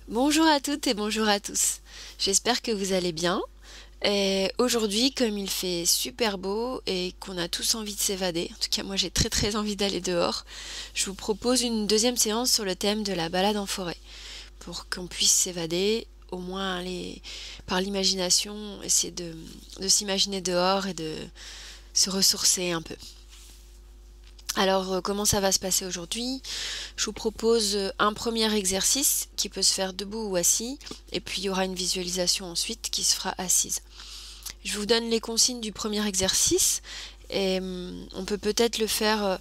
Bonjour à toutes et bonjour à tous. J'espère que vous allez bien. Et aujourd'hui, comme il fait super beau et qu'on a tous envie de s'évader, en tout cas moi j'ai très envie d'aller dehors, je vous propose une deuxième séance sur le thème de la balade en forêt, pour qu'on puisse s'évader, au moins aller par l'imagination, essayer de s'imaginer dehors et de se ressourcer un peu. Alors, comment ça va se passer aujourd'hui? Je vous propose un premier exercice qui peut se faire debout ou assis, et puis il y aura une visualisation ensuite qui se fera assise. Je vous donne les consignes du premier exercice, et on peut peut-être le faire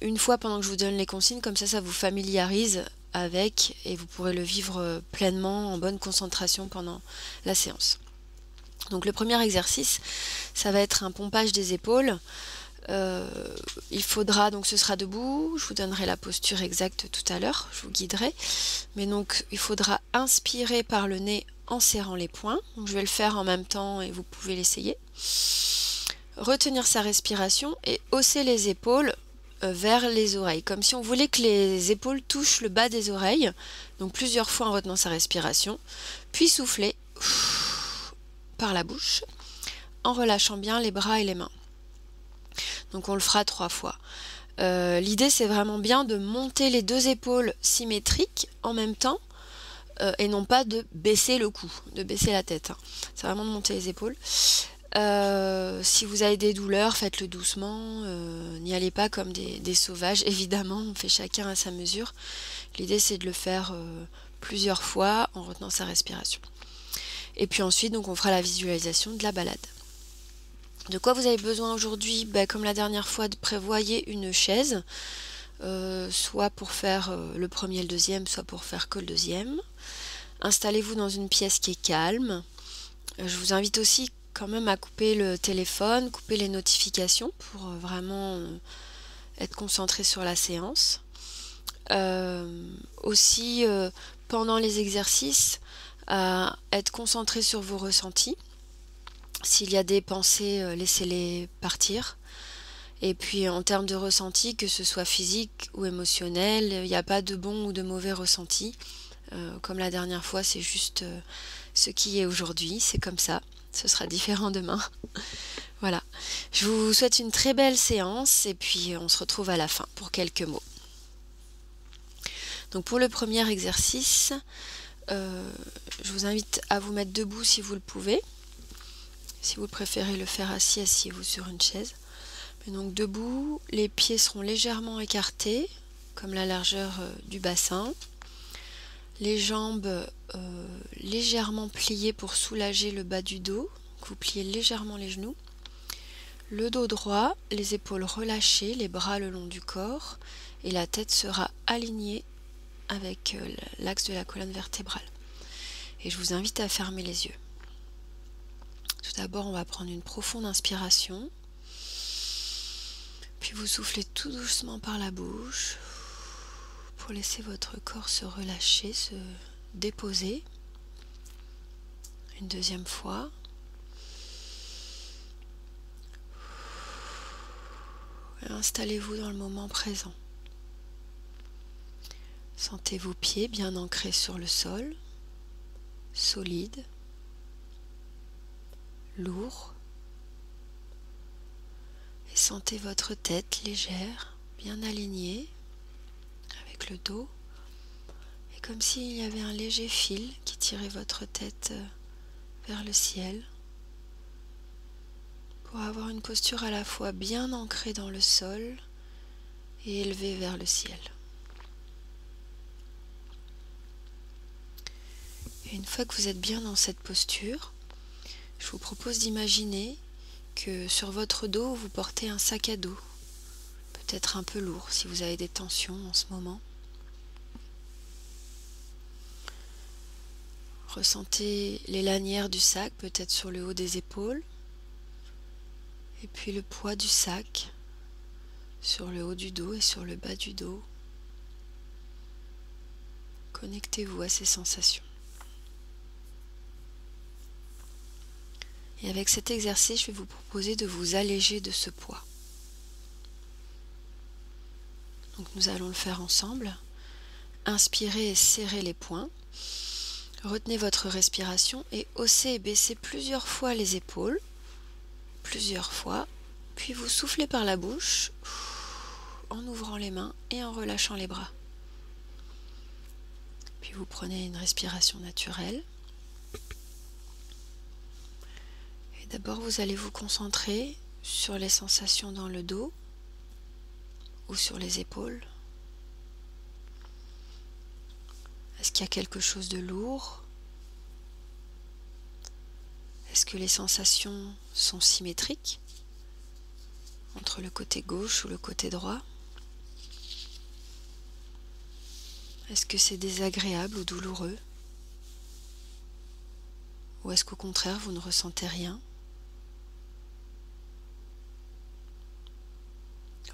une fois pendant que je vous donne les consignes, comme ça vous familiarise avec, et vous pourrez le vivre pleinement, en bonne concentration pendant la séance. Donc le premier exercice, ça va être un pompage des épaules. Il faudra, donc ce sera debout, je vous donnerai la posture exacte tout à l'heure, je vous guiderai, mais donc il faudra inspirer par le nez en serrant les poings, donc je vais le faire en même temps et vous pouvez l'essayer. Retenir sa respiration et hausser les épaules vers les oreilles, comme si on voulait que les épaules touchent le bas des oreilles, donc plusieurs fois en retenant sa respiration, puis souffler par la bouche en relâchant bien les bras et les mains. Donc on le fera 3 fois. L'idée c'est vraiment bien de monter les deux épaules symétriques en même temps et non pas de baisser le cou, de baisser la tête. C'est vraiment de monter les épaules. Si vous avez des douleurs, faites-le doucement, n'y allez pas comme des sauvages, évidemment, on fait chacun à sa mesure. L'idée c'est de le faire plusieurs fois en retenant sa respiration. Et puis ensuite, donc, on fera la visualisation de la balade. De quoi vous avez besoin aujourd'hui? Comme la dernière fois, prévoyez une chaise, soit pour faire le premier et le deuxième, soit pour faire que le deuxième. Installez-vous dans une pièce qui est calme. Je vous invite aussi quand même à couper le téléphone, couper les notifications pour vraiment être concentré sur la séance. Aussi, pendant les exercices, être concentré sur vos ressentis. S'il y a des pensées, laissez-les partir. Et puis en termes de ressenti, que ce soit physique ou émotionnel, il n'y a pas de bon ou de mauvais ressenti. Comme la dernière fois, c'est juste ce qui est aujourd'hui, c'est comme ça. Ce sera différent demain. Voilà. Je vous souhaite une très belle séance et puis on se retrouve à la fin pour quelques mots. Donc pour le premier exercice, je vous invite à vous mettre debout si vous le pouvez. Si vous préférez le faire assis, asseyez-vous sur une chaise. Mais donc debout, les pieds seront légèrement écartés, comme la largeur du bassin. Les jambes légèrement pliées pour soulager le bas du dos. Donc vous pliez légèrement les genoux. Le dos droit, les épaules relâchées, les bras le long du corps. Et la tête sera alignée avec l'axe de la colonne vertébrale. Et je vous invite à fermer les yeux. Tout d'abord, on va prendre une profonde inspiration. Puis vous soufflez tout doucement par la bouche pour laisser votre corps se relâcher, se déposer. Une deuxième fois. Installez-vous dans le moment présent. Sentez vos pieds bien ancrés sur le sol, solides, lourds. Et sentez votre tête légère, bien alignée avec le dos. Et comme s'il y avait un léger fil qui tirait votre tête vers le ciel. Pour avoir une posture à la fois bien ancrée dans le sol et élevée vers le ciel. Et une fois que vous êtes bien dans cette posture, je vous propose d'imaginer que sur votre dos, vous portez un sac à dos, peut-être un peu lourd si vous avez des tensions en ce moment. Ressentez les lanières du sac, peut-être sur le haut des épaules, et puis le poids du sac sur le haut du dos et sur le bas du dos. Connectez-vous à ces sensations. Et avec cet exercice, je vais vous proposer de vous alléger de ce poids. Donc nous allons le faire ensemble. Inspirez et serrez les poings. Retenez votre respiration et haussez et baissez plusieurs fois les épaules, plusieurs fois, puis vous soufflez par la bouche en ouvrant les mains et en relâchant les bras. Puis vous prenez une respiration naturelle. Et d'abord, vous allez vous concentrer sur les sensations dans le dos ou sur les épaules. Est-ce qu'il y a quelque chose de lourd? Est-ce que les sensations sont symétriques entre le côté gauche ou le côté droit? Est-ce que c'est désagréable ou douloureux? Ou est-ce qu'au contraire, vous ne ressentez rien?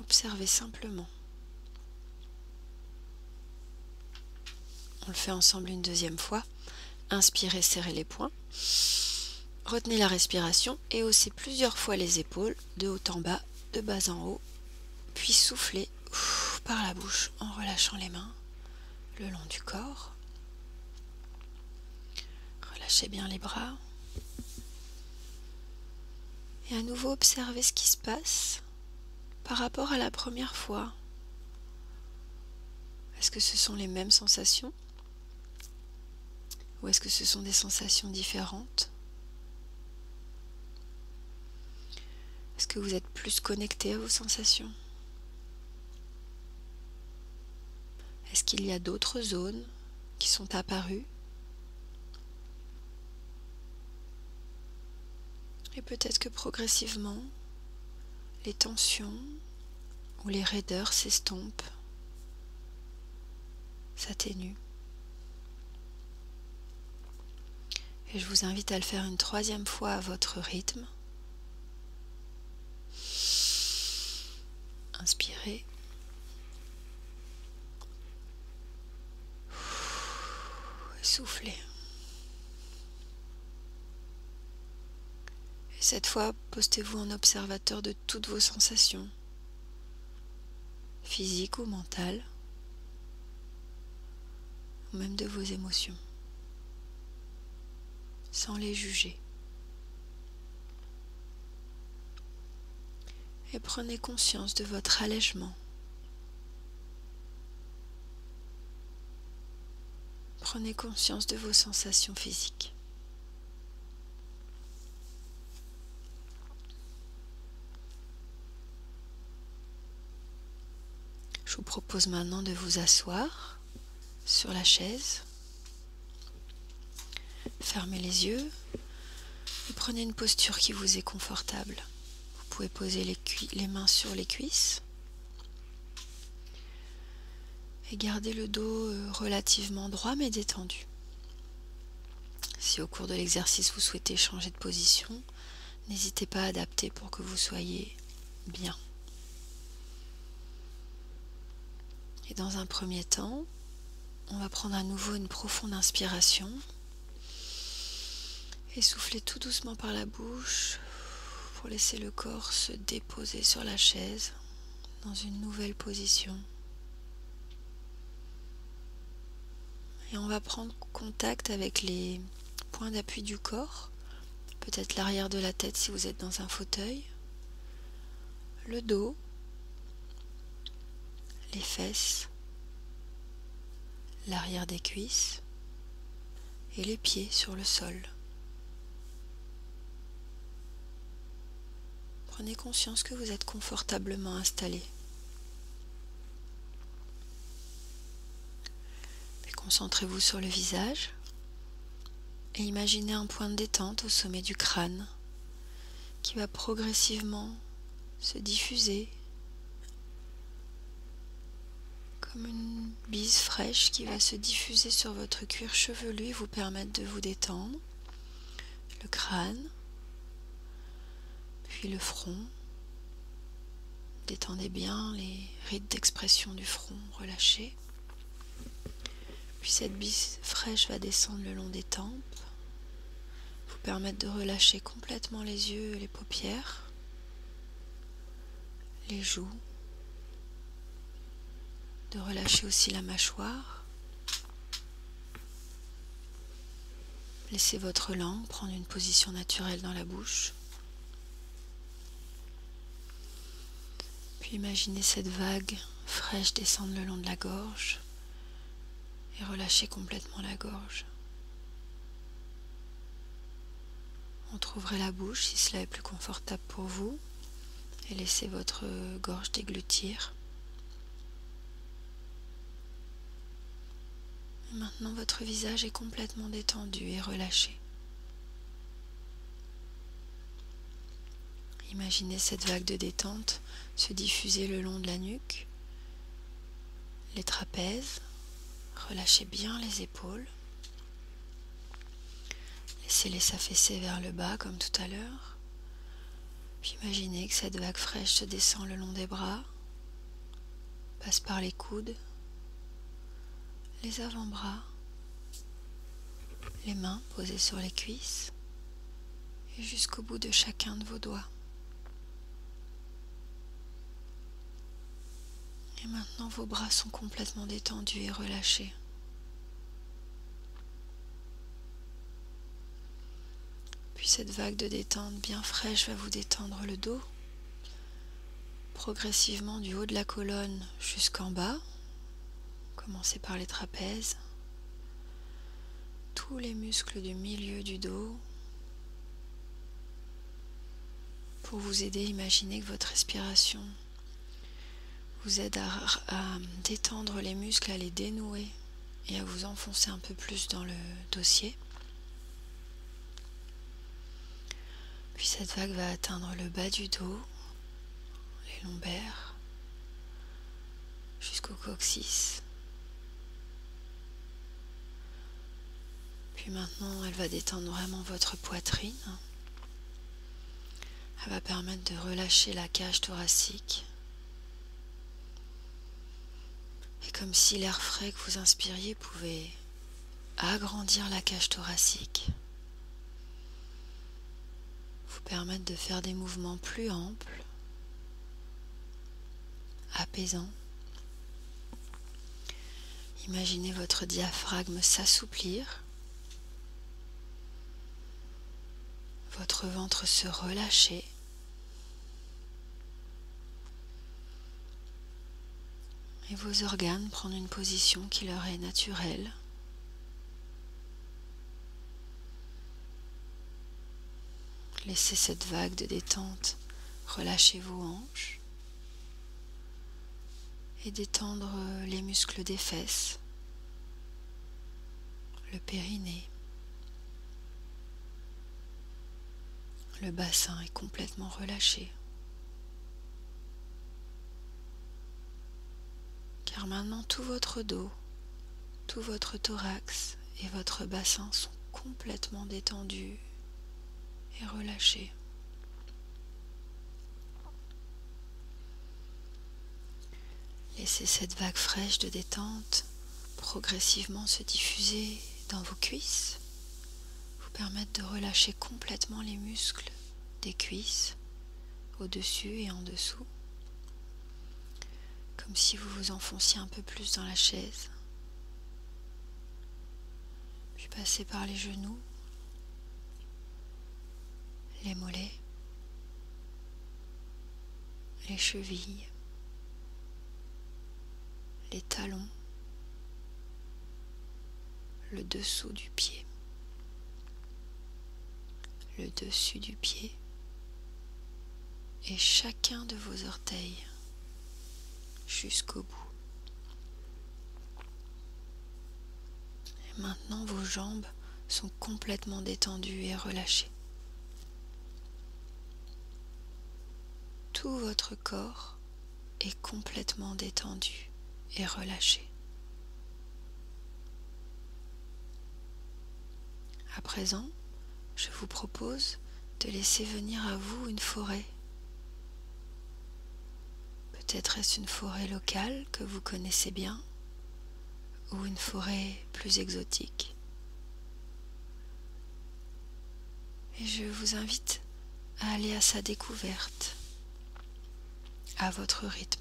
Observez simplement. On le fait ensemble une deuxième fois. Inspirez, serrez les poings. Retenez la respiration et haussez plusieurs fois les épaules, de haut en bas, de bas en haut. Puis soufflez par la bouche en relâchant les mains le long du corps. Relâchez bien les bras. Et à nouveau, observez ce qui se passe par rapport à la première fois. Est-ce que ce sont les mêmes sensations? Ou est-ce que ce sont des sensations différentes? Est-ce que vous êtes plus connecté à vos sensations? Est-ce qu'il y a d'autres zones qui sont apparues? Et peut-être que progressivement, les tensions ou les raideurs s'estompent, s'atténuent. Et je vous invite à le faire une troisième fois à votre rythme. Inspirez. Soufflez. Et cette fois, postez-vous en observateur de toutes vos sensations, physiques ou mentales, ou même de vos émotions, sans les juger. Et prenez conscience de votre allègement. Prenez conscience de vos sensations physiques. Je vous propose maintenant de vous asseoir sur la chaise. Fermez les yeux et prenez une posture qui vous est confortable. Vous pouvez poser les mains sur les cuisses et garder le dos relativement droit mais détendu. Si au cours de l'exercice vous souhaitez changer de position, n'hésitez pas à adapter pour que vous soyez bien. Et dans un premier temps, on va prendre à nouveau une profonde inspiration et souffler tout doucement par la bouche pour laisser le corps se déposer sur la chaise dans une nouvelle position. Et on va prendre contact avec les points d'appui du corps, peut-être l'arrière de la tête si vous êtes dans un fauteuil, le dos, les fesses, l'arrière des cuisses et les pieds sur le sol. Prenez conscience que vous êtes confortablement installé. Concentrez-vous sur le visage et imaginez un point de détente au sommet du crâne qui va progressivement se diffuser comme une bise fraîche qui va se diffuser sur votre cuir chevelu et vous permettre de vous détendre. Le crâne, puis le front. Détendez bien les rides d'expression du front relâchés. Puis cette bise fraîche va descendre le long des tempes, vous permettre de relâcher complètement les yeux et les paupières, les joues, de relâcher aussi la mâchoire. Laissez votre langue prendre une position naturelle dans la bouche. Puis imaginez cette vague fraîche descendre le long de la gorge et relâchez complètement la gorge. Entrouvrez la bouche si cela est plus confortable pour vous et laissez votre gorge déglutir. Et maintenant votre visage est complètement détendu et relâché. Imaginez cette vague de détente se diffuser le long de la nuque, les trapèzes, relâchez bien les épaules. Laissez-les s'affaisser vers le bas comme tout à l'heure. Puis imaginez que cette vague fraîche se descend le long des bras, passe par les coudes, les avant-bras, les mains posées sur les cuisses et jusqu'au bout de chacun de vos doigts. Et maintenant vos bras sont complètement détendus et relâchés. Puis cette vague de détente bien fraîche va vous détendre le dos, progressivement du haut de la colonne jusqu'en bas. Commencez par les trapèzes, tous les muscles du milieu du dos. Pour vous aider, imaginez que votre respiration vous aide à détendre les muscles, à les dénouer et à vous enfoncer un peu plus dans le dossier. Puis cette vague va atteindre le bas du dos, les lombaires, jusqu'au coccyx. Puis maintenant, elle va détendre vraiment votre poitrine. Elle va permettre de relâcher la cage thoracique. Et comme si l'air frais que vous inspiriez pouvait agrandir la cage thoracique, vous permettre de faire des mouvements plus amples, apaisants. Imaginez votre diaphragme s'assouplir, votre ventre se relâcher. Et vos organes prendre une position qui leur est naturelle. Laissez cette vague de détente relâcher vos hanches et détendre les muscles des fesses, le périnée. Le bassin est complètement relâché. Car maintenant tout votre dos, tout votre thorax et votre bassin sont complètement détendus et relâchés. Laissez cette vague fraîche de détente progressivement se diffuser dans vos cuisses, vous permettre de relâcher complètement les muscles des cuisses, au-dessus et en dessous, comme si vous vous enfonciez un peu plus dans la chaise. Puis passez par les genoux, les mollets, les chevilles, les talons, le dessous du pied, le dessus du pied et chacun de vos orteils jusqu'au bout. Et maintenant vos jambes sont complètement détendues et relâchées. Tout votre corps est complètement détendu et relâché. À présent, je vous propose de laisser venir à vous une forêt. Peut-être est-ce une forêt locale que vous connaissez bien ou une forêt plus exotique. Et je vous invite à aller à sa découverte, à votre rythme.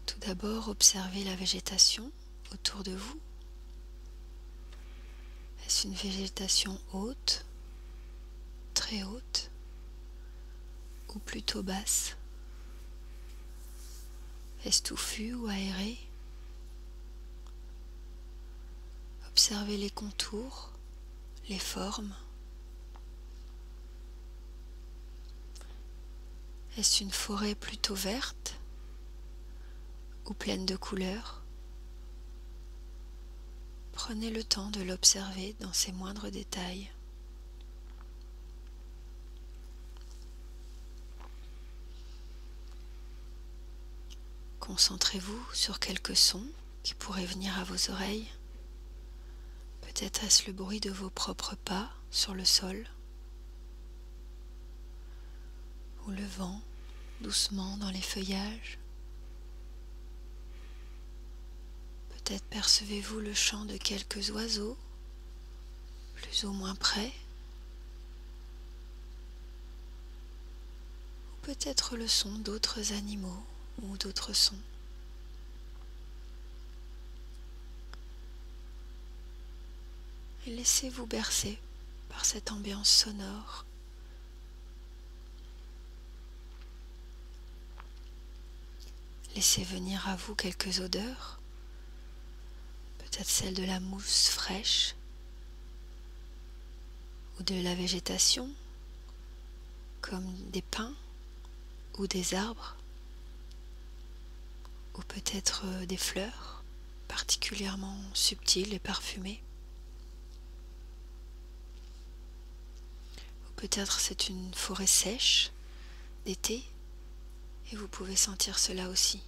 Tout d'abord, observez la végétation autour de vous, Est-ce une végétation haute, très haute, ou plutôt basse? Est-ce touffu ou aéré? Observez les contours, les formes. Est-ce une forêt plutôt verte ou pleine de couleurs? Prenez le temps de l'observer dans ses moindres détails. Concentrez-vous sur quelques sons qui pourraient venir à vos oreilles. Peut-être est-ce le bruit de vos propres pas sur le sol, ou le vent doucement dans les feuillages. Peut-être percevez-vous le chant de quelques oiseaux, plus ou moins près, ou peut-être le son d'autres animaux ou d'autres sons. Et laissez-vous bercer par cette ambiance sonore. Laissez venir à vous quelques odeurs, peut-être celle de la mousse fraîche ou de la végétation, comme des pins ou des arbres, ou peut-être des fleurs particulièrement subtiles et parfumées. Ou peut-être c'est une forêt sèche d'été et vous pouvez sentir cela aussi.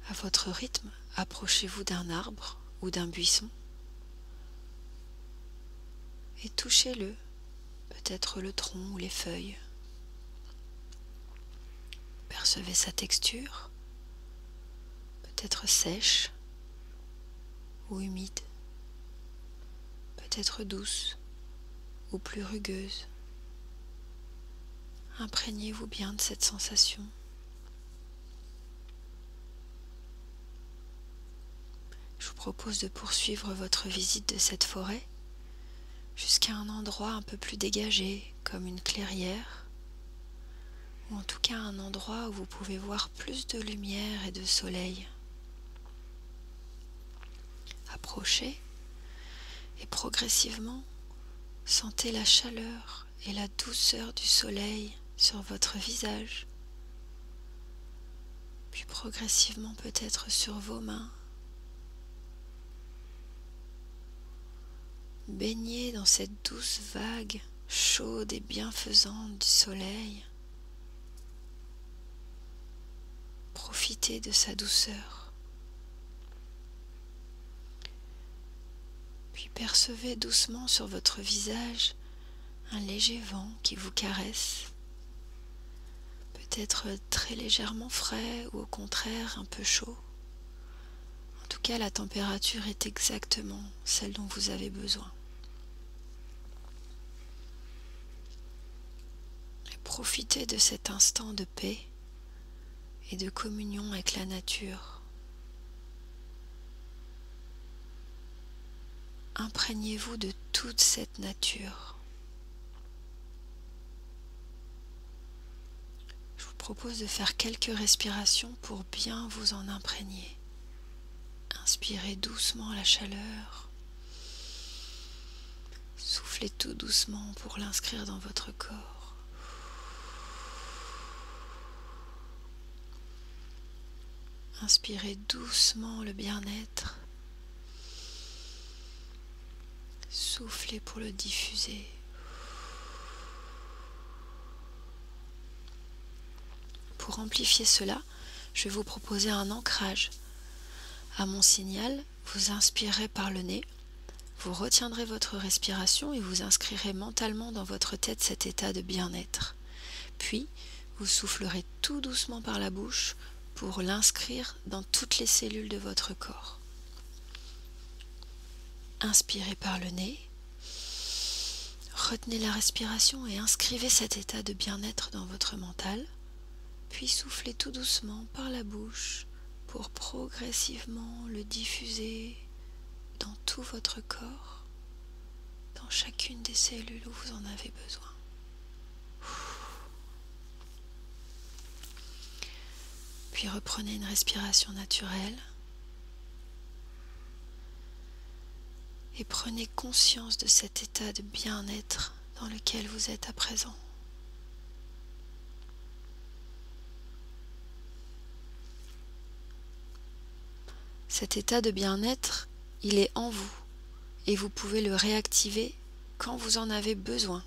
À votre rythme, approchez-vous d'un arbre ou d'un buisson et touchez-le, peut-être le tronc ou les feuilles. Percevez sa texture, peut-être sèche ou humide, peut-être douce ou plus rugueuse. Imprégnez-vous bien de cette sensation. Je vous propose de poursuivre votre visite de cette forêt jusqu'à un endroit un peu plus dégagé, comme une clairière, ou en tout cas un endroit où vous pouvez voir plus de lumière et de soleil. Approchez et progressivement sentez la chaleur et la douceur du soleil sur votre visage, puis progressivement peut-être sur vos mains. Baignez dans cette douce vague chaude et bienfaisante du soleil. Profitez de sa douceur. Puis percevez doucement sur votre visage un léger vent qui vous caresse, peut-être très légèrement frais ou au contraire un peu chaud. En tout cas, la température est exactement celle dont vous avez besoin. Et profitez de cet instant de paix et de communion avec la nature. Imprégnez-vous de toute cette nature. Je vous propose de faire quelques respirations pour bien vous en imprégner. Inspirez doucement la chaleur. Soufflez tout doucement pour l'inscrire dans votre corps. Inspirez doucement le bien-être. Soufflez pour le diffuser. Pour amplifier cela, je vais vous proposer un ancrage. À mon signal, vous inspirez par le nez, vous retiendrez votre respiration et vous inscrirez mentalement dans votre tête cet état de bien-être. Puis, vous soufflerez tout doucement par la bouche pour l'inscrire dans toutes les cellules de votre corps. Inspirez par le nez, retenez la respiration et inscrivez cet état de bien-être dans votre mental, puis soufflez tout doucement par la bouche pour progressivement le diffuser dans tout votre corps, dans chacune des cellules où vous en avez besoin. Puis reprenez une respiration naturelle et prenez conscience de cet état de bien-être dans lequel vous êtes à présent. Cet état de bien-être, il est en vous et vous pouvez le réactiver quand vous en avez besoin.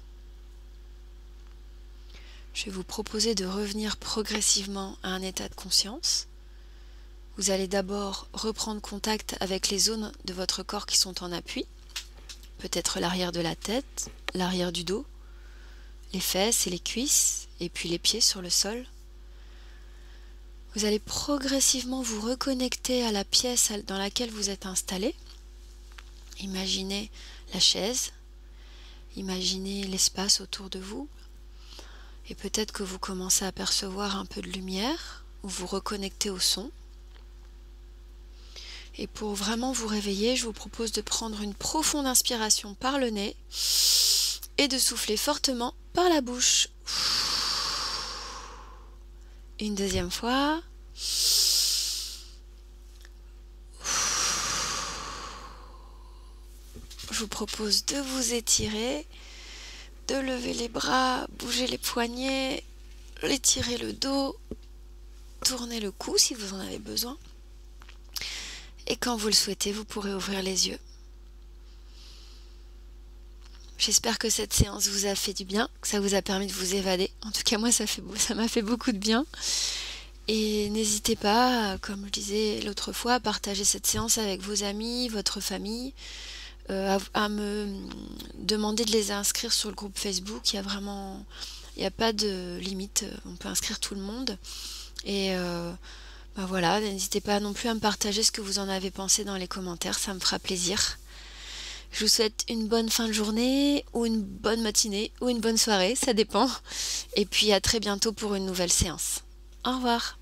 Je vais vous proposer de revenir progressivement à un état de conscience. Vous allez d'abord reprendre contact avec les zones de votre corps qui sont en appui, peut-être l'arrière de la tête, l'arrière du dos, les fesses et les cuisses, et puis les pieds sur le sol. Vous allez progressivement vous reconnecter à la pièce dans laquelle vous êtes installé. Imaginez la chaise, imaginez l'espace autour de vous, et peut-être que vous commencez à percevoir un peu de lumière, ou vous reconnectez au son. Et pour vraiment vous réveiller, je vous propose de prendre une profonde inspiration par le nez et de souffler fortement par la bouche. Une deuxième fois. Je vous propose de vous étirer, de lever les bras, bouger les poignets, étirer le dos, tourner le cou si vous en avez besoin. Et quand vous le souhaitez, vous pourrez ouvrir les yeux. J'espère que cette séance vous a fait du bien, que ça vous a permis de vous évader. En tout cas, moi, ça m'a fait beaucoup de bien. Et n'hésitez pas, comme je disais l'autre fois, à partager cette séance avec vos amis, votre famille, à me demander de les inscrire sur le groupe Facebook. Il n'y a pas de limite, on peut inscrire tout le monde. Et voilà, n'hésitez pas non plus à me partager ce que vous en avez pensé dans les commentaires, ça me fera plaisir. Je vous souhaite une bonne fin de journée, ou une bonne matinée, ou une bonne soirée, ça dépend. Et puis à très bientôt pour une nouvelle séance. Au revoir.